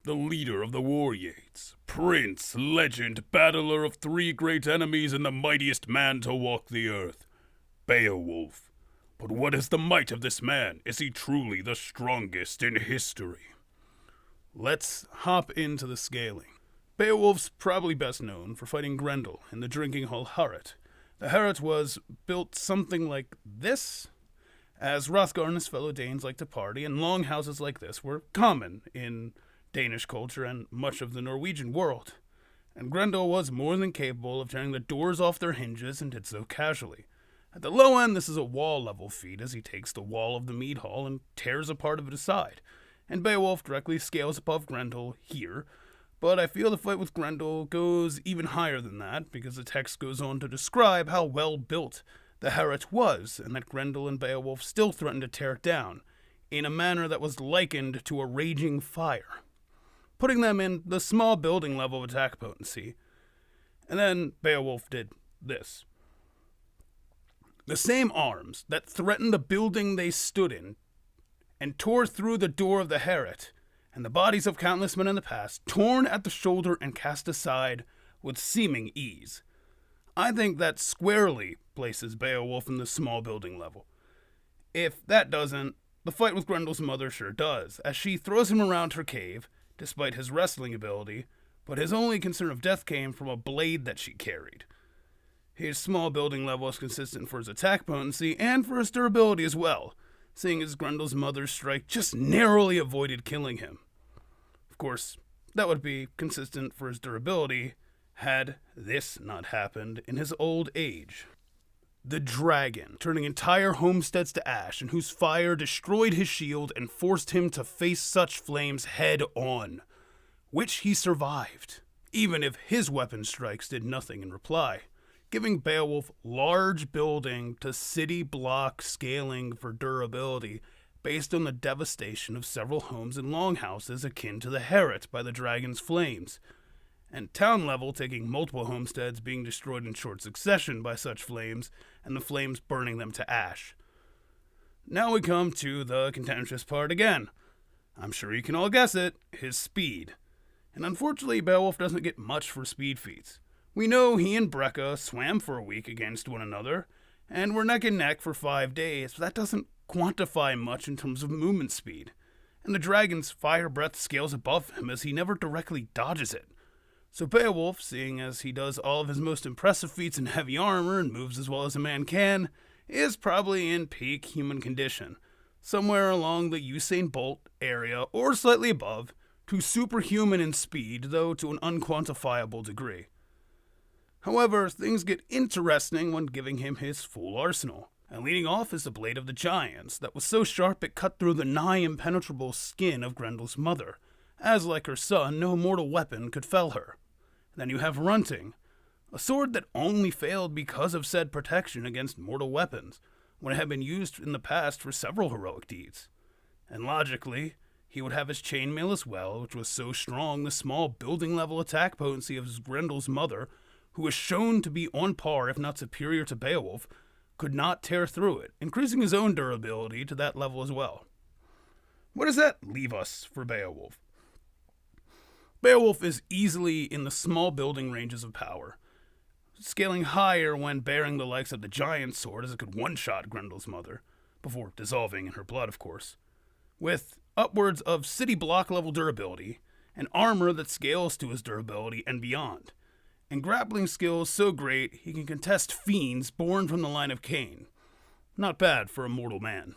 the leader of the war-yates, prince, legend, battler of 3 great enemies and the mightiest man to walk the earth, Beowulf. But what is the might of this man? Is he truly the strongest in history? Let's hop into the scaling. Beowulf's probably best known for fighting Grendel in the drinking hall Harret. The Harret was built something like this, as Hrothgar and his fellow Danes liked to party, and long houses like this were common in Danish culture and much of the Norwegian world. And Grendel was more than capable of tearing the doors off their hinges and did so casually. At the low end, this is a wall-level feat as he takes the wall of the mead hall and tears a part of it aside. And Beowulf directly scales above Grendel here, but I feel the fight with Grendel goes even higher than that, because the text goes on to describe how well built the Harret was, and that Grendel and Beowulf still threatened to tear it down, in a manner that was likened to a raging fire, putting them in the small building level of attack potency. And then Beowulf did this. The same arms that threatened the building they stood in, and tore through the door of the Harret, and the bodies of countless men in the past, torn at the shoulder and cast aside with seeming ease. I think that squarely places Beowulf in the small building level. If that doesn't, the fight with Grendel's mother sure does, as she throws him around her cave, despite his wrestling ability, but his only concern of death came from a blade that she carried. His small building level is consistent for his attack potency and for his durability as well, seeing as Grendel's mother's strike just narrowly avoided killing him. Of course, that would be consistent for his durability had this not happened in his old age. The dragon, turning entire homesteads to ash, and whose fire destroyed his shield and forced him to face such flames head on, which he survived, even if his weapon strikes did nothing in reply, giving Beowulf large building to city block scaling for durability based on the devastation of several homes and longhouses akin to the Harret by the dragon's flames, and town level taking multiple homesteads being destroyed in short succession by such flames, and the flames burning them to ash. Now we come to the contentious part again. I'm sure you can all guess it, his speed. And unfortunately, Beowulf doesn't get much for speed feats. We know he and Brekka swam for a week against one another, and were neck and neck for 5 days, but that doesn't quantify much in terms of movement speed. And the dragon's fire breath scales above him as he never directly dodges it. So Beowulf, seeing as he does all of his most impressive feats in heavy armor and moves as well as a man can, is probably in peak human condition, somewhere along the Usain Bolt area or slightly above, to superhuman in speed, though to an unquantifiable degree. However, things get interesting when giving him his full arsenal, and leading off is the Blade of the Giants that was so sharp it cut through the nigh impenetrable skin of Grendel's mother, as like her son, no mortal weapon could fell her. Then you have Runting, a sword that only failed because of said protection against mortal weapons, when it had been used in the past for several heroic deeds. And logically, he would have his chainmail as well, which was so strong the small building level attack potency of Grendel's mother, who was shown to be on par if not superior to Beowulf, could not tear through it, increasing his own durability to that level as well. Where does that leave us for Beowulf? Beowulf is easily in the small building ranges of power, scaling higher when bearing the likes of the giant sword as it could one-shot Grendel's mother, before dissolving in her blood, of course, with upwards of city block level durability, and armor that scales to his durability and beyond, and grappling skills so great he can contest fiends born from the line of Cain. Not bad for a mortal man.